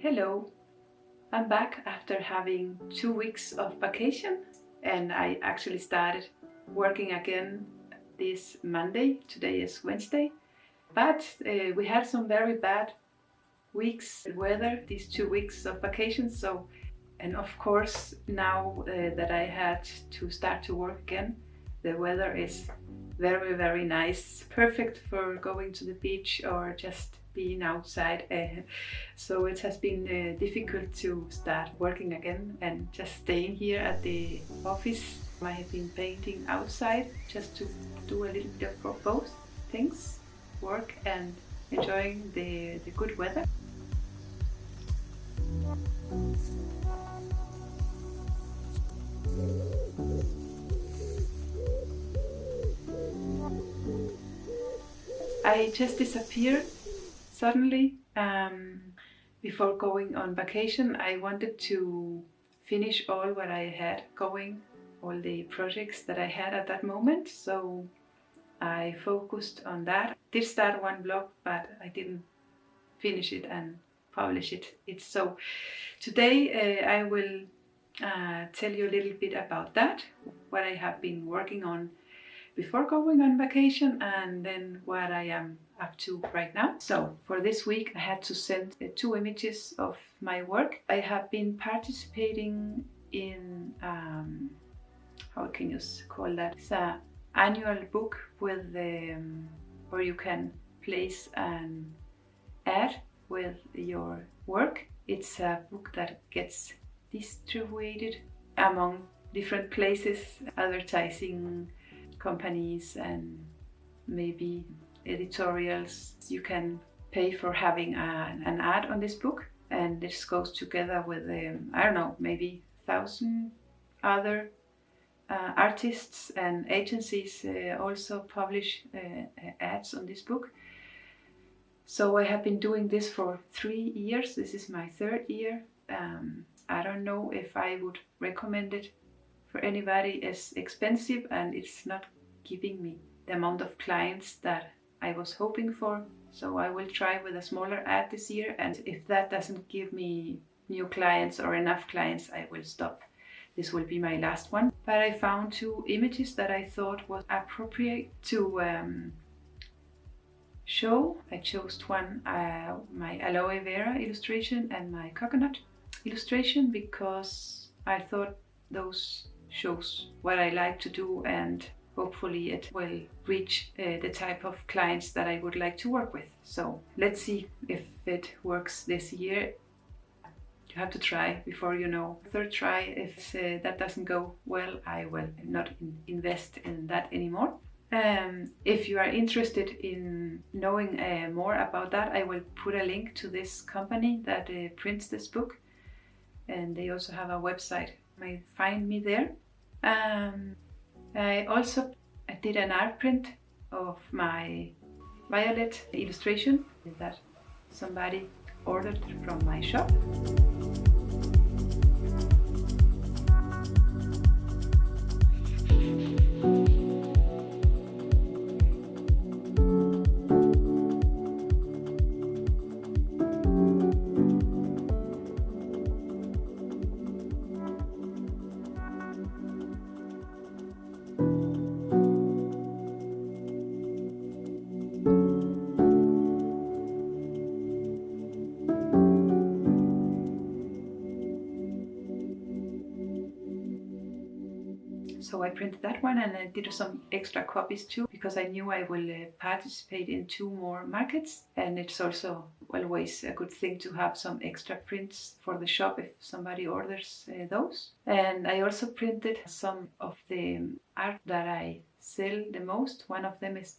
Hello, I'm back after having 2 weeks of vacation, and I actually started working again this Monday. Today is Wednesday, but we had some very bad weeks weather these 2 weeks of vacation. And of course now that I had to start to work again, the weather is very, very nice, perfect for going to the beach or just being outside. So it has been difficult to start working again and just staying here at the office. I have been painting outside just to do a little bit of both things, work and enjoying the good weather. I just disappeared suddenly. Before going on vacation, I wanted to finish all what I had going, all the projects that I had at that moment. So I focused on that. Did start one blog, but I didn't finish it and publish it. So today I will tell you a little bit about that, what I have been working on before going on vacation, and then what I am up to right now. So for this week I had to send 2 images of my work. I have been participating in how can you call that? It's an annual book with where you can place an ad with your work. It's a book that gets distributed among different places, advertising companies and maybe editorials. You can pay for having an ad on this book, and this goes together with I don't know, maybe 1,000 other artists and agencies also publish ads on this book. So I have been doing this for 3 years. This is my 3rd year. I don't know if I would recommend it for anybody. It's expensive and it's not giving me the amount of clients that I was hoping for. So I will try with a smaller ad this year, and if that doesn't give me new clients or enough clients, I will stop. This will be my last one. But I found 2 images that I thought was appropriate to show. I chose one, my aloe vera illustration and my coconut illustration, because I thought those shows what I like to do, and hopefully it will reach the type of clients that I would like to work with. So let's see if it works this year. You have to try before you know. 3rd try, if that doesn't go well, I will not invest in that anymore. If you are interested in knowing more about that, I will put a link to this company that prints this book, and they also have a website. You may find me there. I also did an art print of my violet illustration that somebody ordered from my shop. So I printed that one, and I did some extra copies too, because I knew I will participate in 2 more markets, and it's also always a good thing to have some extra prints for the shop if somebody orders those. And I also printed some of the art that I sell the most. One of them is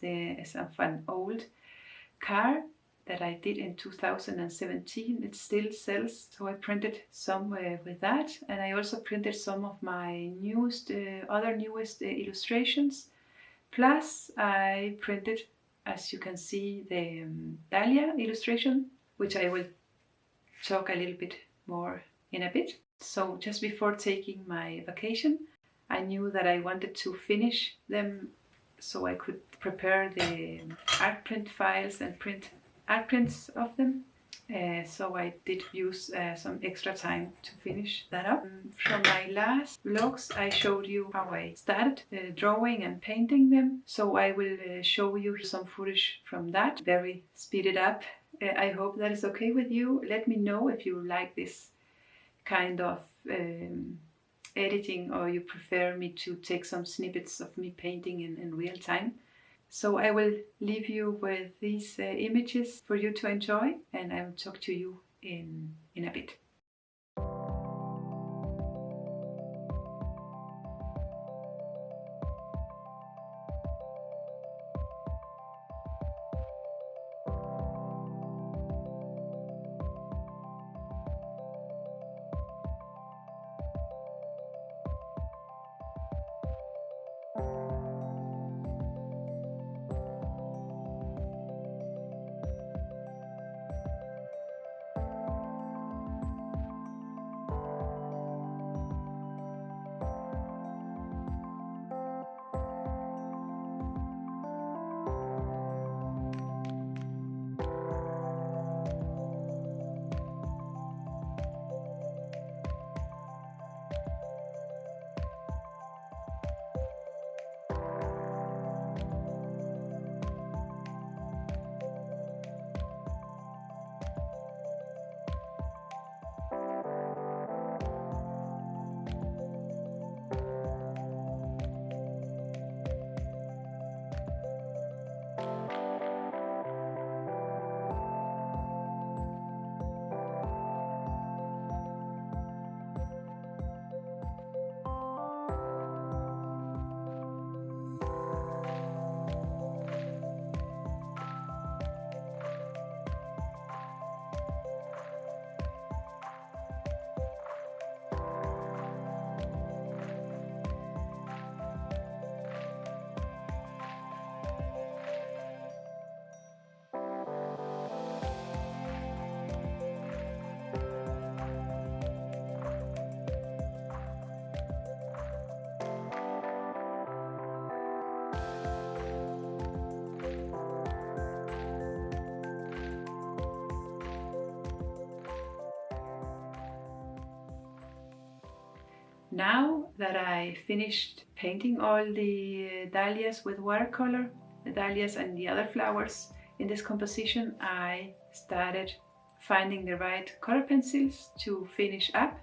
of an old car that I did in 2017. It still sells, so I printed some with that, and I also printed some of my newest illustrations. Plus I printed, as you can see, the Dahlia illustration, which I will talk a little bit more in a bit. So just before taking my vacation, I knew that I wanted to finish them so I could prepare the art print files and print art prints of them. so I did use some extra time to finish that up. From my last vlogs I showed you how I started drawing and painting them, so I will show you some footage from that, very speeded up. I hope that is okay with you. Let me know if you like this kind of editing, or you prefer me to take some snippets of me painting in real time. So I will leave you with these images for you to enjoy, and I will talk to you in a bit. Now that I finished painting all the dahlias with watercolor, the dahlias and the other flowers in this composition, I started finding the right color pencils to finish up.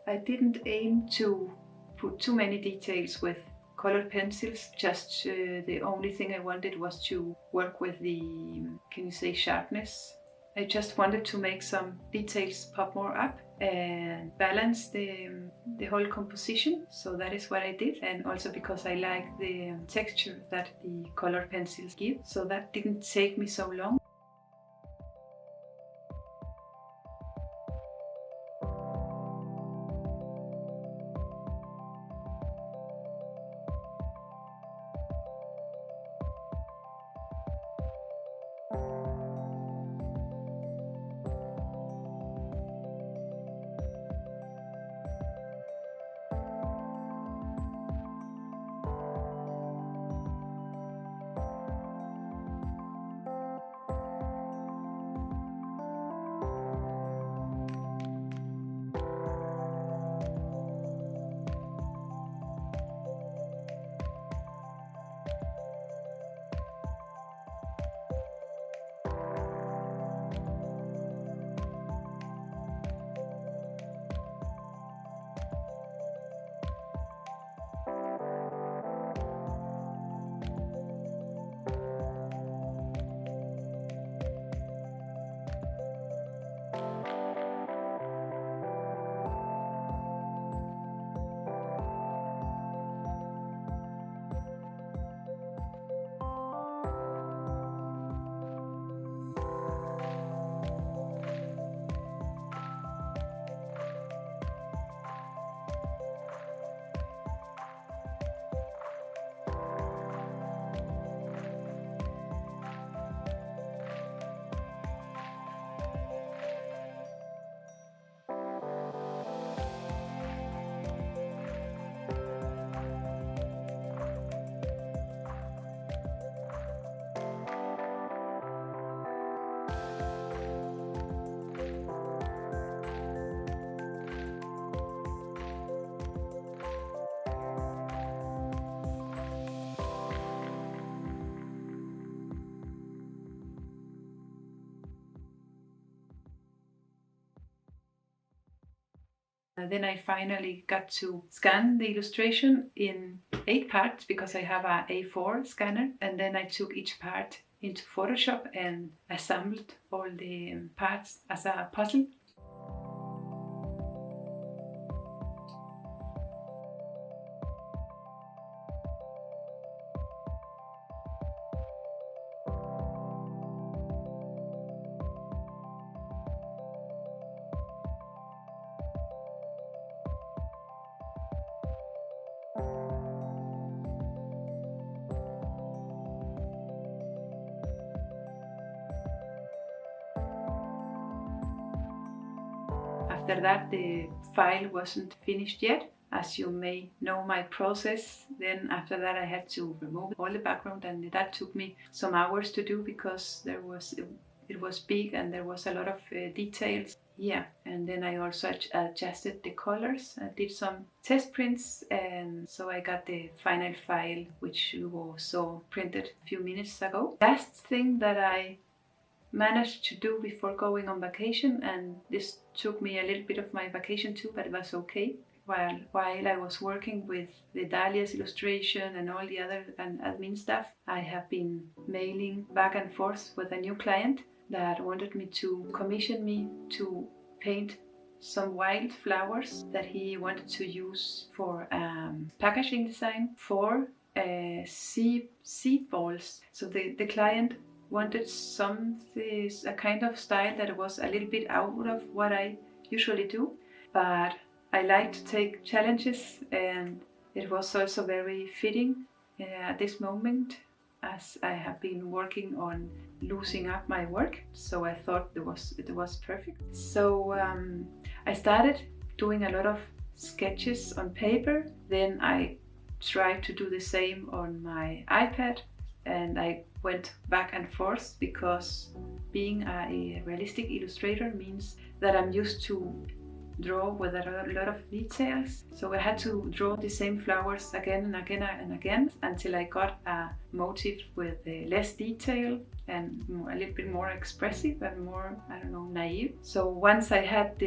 I didn't aim to put too many details with colored pencils, just the only thing I wanted was to work with the, can you say, sharpness. I just wanted to make some details pop more up and balance the whole composition, so that is what I did, and also because I like the texture that the colored pencils give, so that didn't take me so long. Then I finally got to scan the illustration in 8 parts because I have a A4 scanner, and then I took each part into Photoshop and assembled all the parts as a puzzle. After that, the file wasn't finished yet. As you may know my process, then after that I had to remove all the background, and that took me some hours to do because it was big and there was a lot of details. Yeah, and then I also adjusted the colors. I did some test prints, and so I got the final file, which you saw printed a few minutes ago. Last thing that I managed to do before going on vacation, and this took me a little bit of my vacation too, but it was okay. While I was working with the Dahlia's illustration and all the other admin stuff, I have been mailing back and forth with a new client that wanted me to commission me to paint some wild flowers that he wanted to use for packaging design for seed balls. So the client wanted a kind of style that was a little bit out of what I usually do, but I like to take challenges, and it was also very fitting at this moment as I have been working on loosening up my work, so I thought it was perfect. So I started doing a lot of sketches on paper, then I tried to do the same on my iPad, and I went back and forth because being a realistic illustrator means that I'm used to draw with a lot of details. So I had to draw the same flowers again and again and again until I got a motif with less detail and a little bit more expressive and more, I don't know, naive. So once I had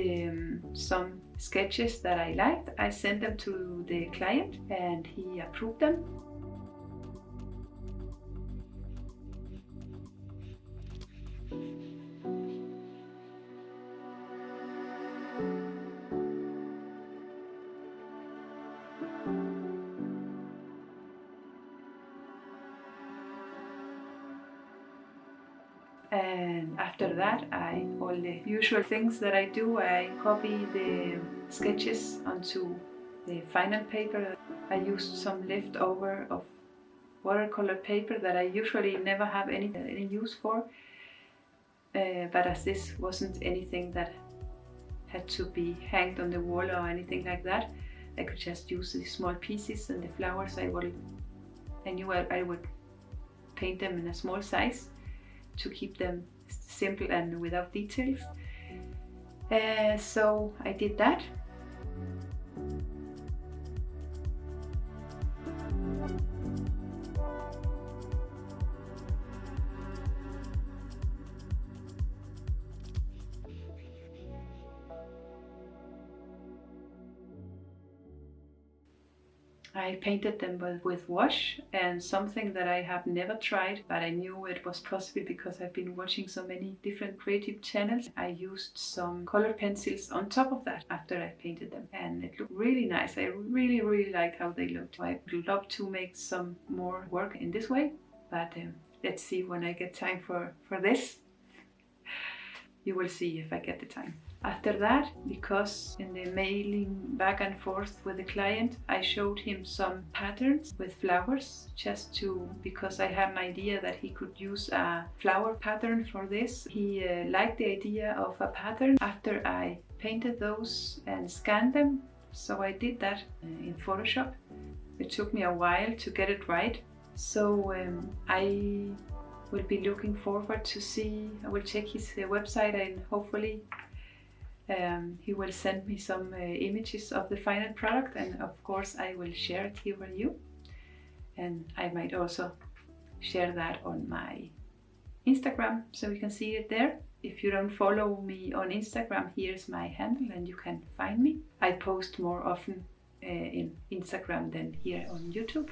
some sketches that I liked, I sent them to the client and he approved them. And after that, all the usual things that I do, I copy the sketches onto the final paper. I used some leftover of watercolor paper that I usually never have any use for, but as this wasn't anything that had to be hanged on the wall or anything like that, I could just use these small pieces, and the flowers I knew I would paint them in a small size to keep them simple and without details. So I did that. I painted them with wash, and something that I have never tried, but I knew it was possible because I've been watching so many different creative channels. I used some color pencils on top of that after I painted them, and it looked really nice. I really like how they looked. I would love to make some more work in this way, but let's see when I get time for this. You will see if I get the time. After that, because in the mailing back and forth with the client, I showed him some patterns with flowers because I had an idea that he could use a flower pattern for this. He liked the idea of a pattern after I painted those and scanned them. So I did that in Photoshop. It took me a while to get it right. So I will be looking forward to see. I will check his website, and hopefully he will send me some images of the final product, and of course I will share it here with you, and I might also share that on my Instagram so you can see it there. If you don't follow me on Instagram, here's my handle and you can find me. I post more often in Instagram than here on YouTube.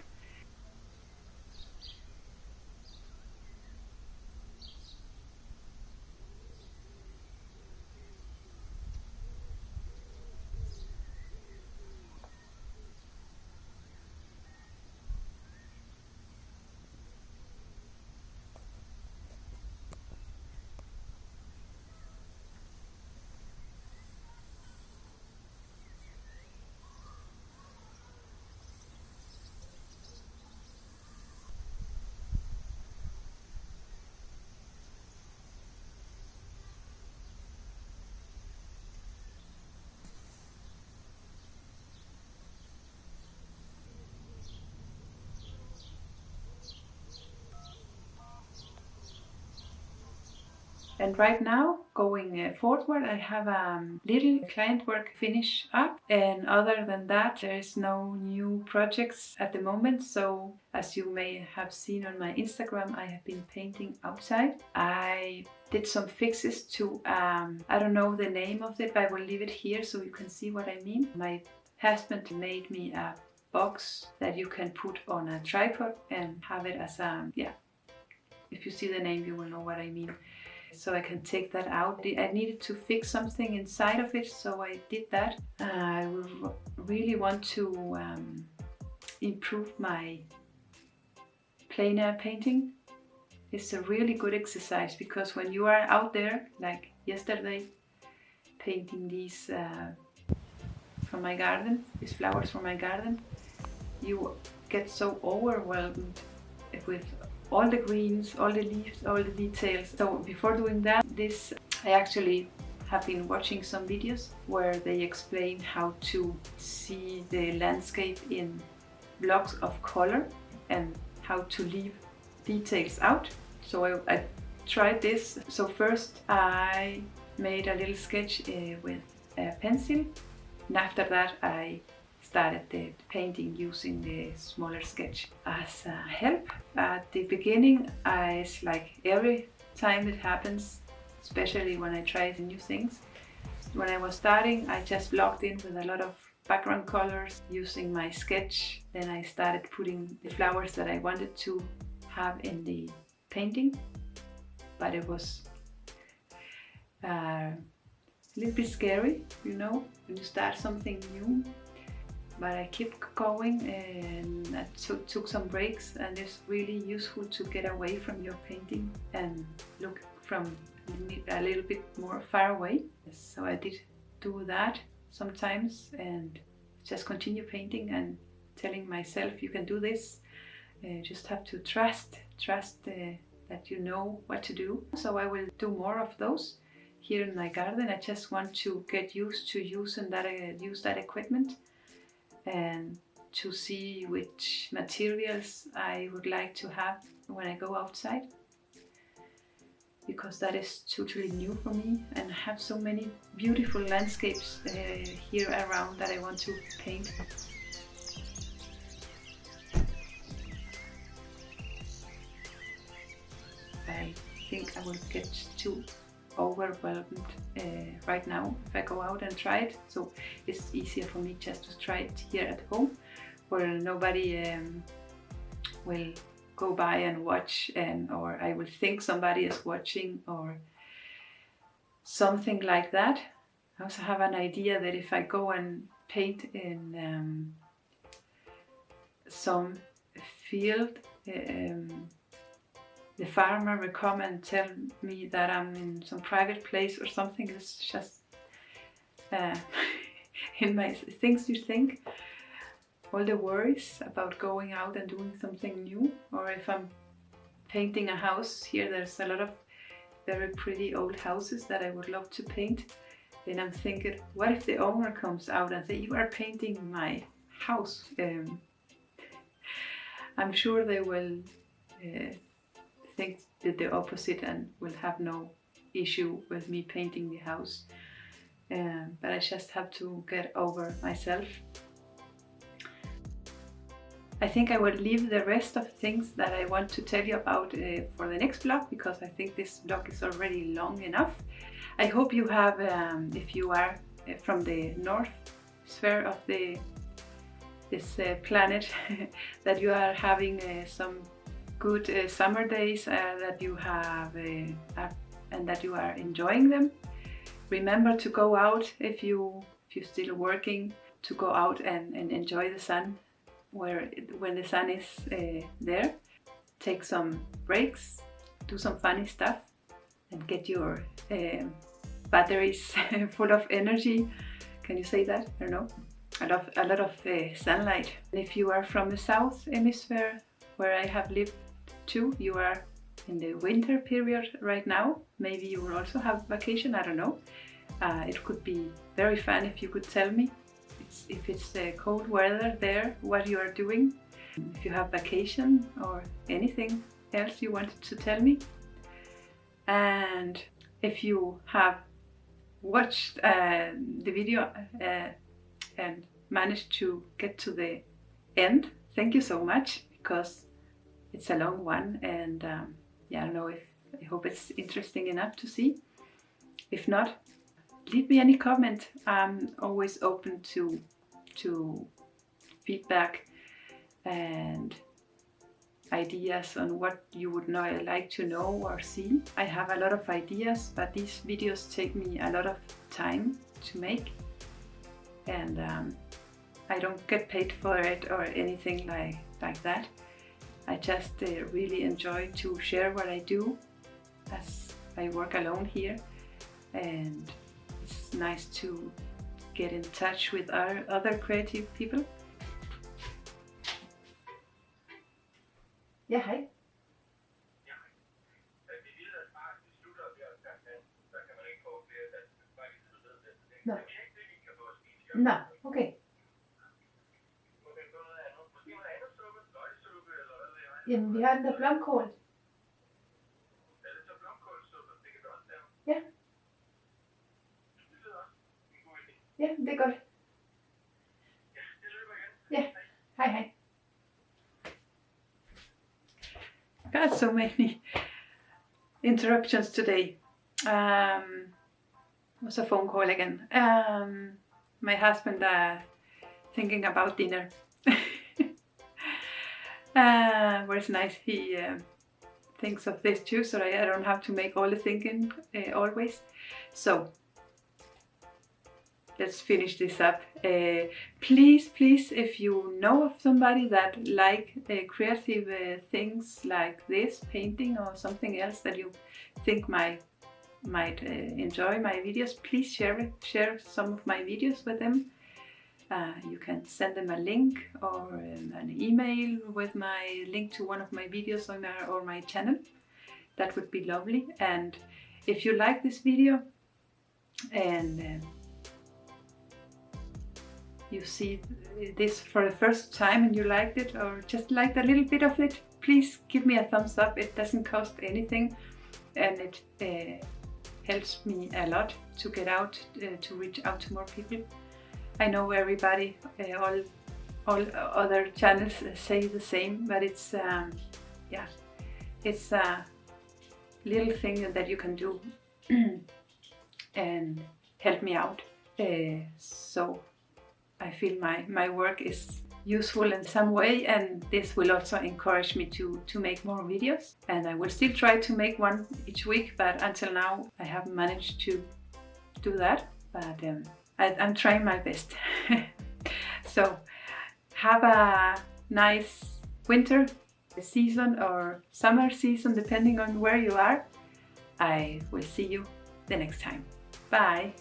And right now, going forward, I have a little client work finish up. And other than that, there is no new projects at the moment. So as you may have seen on my Instagram, I have been painting outside. I did some fixes to, I don't know the name of it, but I will leave it here so you can see what I mean. My husband made me a box that you can put on a tripod and have it as a, yeah, if you see the name, you will know what I mean. So I can take that out. I needed to fix something inside of it, so I did that. I really want to improve my plein air painting. It's a really good exercise because when you are out there, like yesterday, painting these from my garden, these flowers from my garden, you get so overwhelmed with all the greens, all the leaves, all the details. So before doing that, I actually have been watching some videos where they explain how to see the landscape in blocks of color and how to leave details out. So I tried this. So first I made a little sketch with a pencil, and after that I started the painting using the smaller sketch as a help. At the beginning, it's like every time it happens, especially when I try new things. When I was starting, I just blocked in with a lot of background colors using my sketch. Then I started putting the flowers that I wanted to have in the painting, but it was a little bit scary, you know, when you start something new. But I kept going and I took some breaks, and it's really useful to get away from your painting and look from a little bit more far away. So I did do that sometimes and just continue painting and telling myself you can do this. You just have to trust that you know what to do. So I will do more of those here in my garden. I just want to get used to use that equipment and to see which materials I would like to have when I go outside, because that is totally new for me, and I have so many beautiful landscapes here around that I want to paint. I think I will get too overwhelmed right now if I go out and try it, so it's easier for me just to try it here at home where nobody will go by and watch, or I will think somebody is watching or something like that. I also have an idea that if I go and paint in some field, the farmer will come and tell me that I'm in some private place or something. It's just in my things you think. All the worries about going out and doing something new, or if I'm painting a house here, there's a lot of very pretty old houses that I would love to paint. Then I'm thinking, what if the owner comes out and says, you are painting my house? I'm sure they will think the opposite and will have no issue with me painting the house. But I just have to get over myself. I think I will leave the rest of things that I want to tell you about for the next vlog, because I think this vlog is already long enough. I hope you have, if you are from the north sphere of this planet, that you are having some good summer days, that you have and that you are enjoying them. Remember to go out if you're still working, to go out and enjoy the sun when the sun is there. Take some breaks, do some funny stuff, and get your batteries full of energy. Can you say that? I don't know. A lot of sunlight. If you are from the south hemisphere, where I have lived too, you are in the winter period right now. Maybe you will also have vacation, I don't know. It could be very fun if you could tell me if it's cold weather there, what you are doing, if you have vacation or anything else you wanted to tell me. And if you have watched the video and managed to get to the end, thank you so much, because it's a long one, and yeah, I don't know, I hope it's interesting enough to see. If not, leave me any comment. I'm always open to feedback and ideas on what you would like to know or see. I have a lot of ideas, but these videos take me a lot of time to make, and I don't get paid for it or anything like that. I just really enjoy to share what I do, as I work alone here, and it's nice to get in touch with other creative people. Ja, hej. Nå. Nå, okay. Jamen, vi har den der blomkål. Ja. Ja, det er godt. Ja, hej hej. Got so many interruptions today. Was a phone call again. My husband thinking about dinner. Well, it's nice he thinks of this too, so I don't have to make all the thinking always. So let's finish this up. Please, if you know of somebody that like creative things like this, painting or something else that you think might enjoy my videos, please share some of my videos with them. You can send them a link or an email with my link to one of my videos on my channel. That would be lovely. And if you like this video and you see this for the first time and you liked it, or just liked a little bit of it, please give me a thumbs up. It doesn't cost anything, and it helps me a lot to get out, to reach out to more people. I know everybody, all other channels say the same, but it's yeah, it's a little thing that you can do and help me out. So I feel my work is useful in some way, and this will also encourage me to make more videos. And I will still try to make one each week, but until now I haven't managed to do that. But I'm trying my best. So have a nice winter season or summer season, depending on where you are. I will see you the next time. Bye!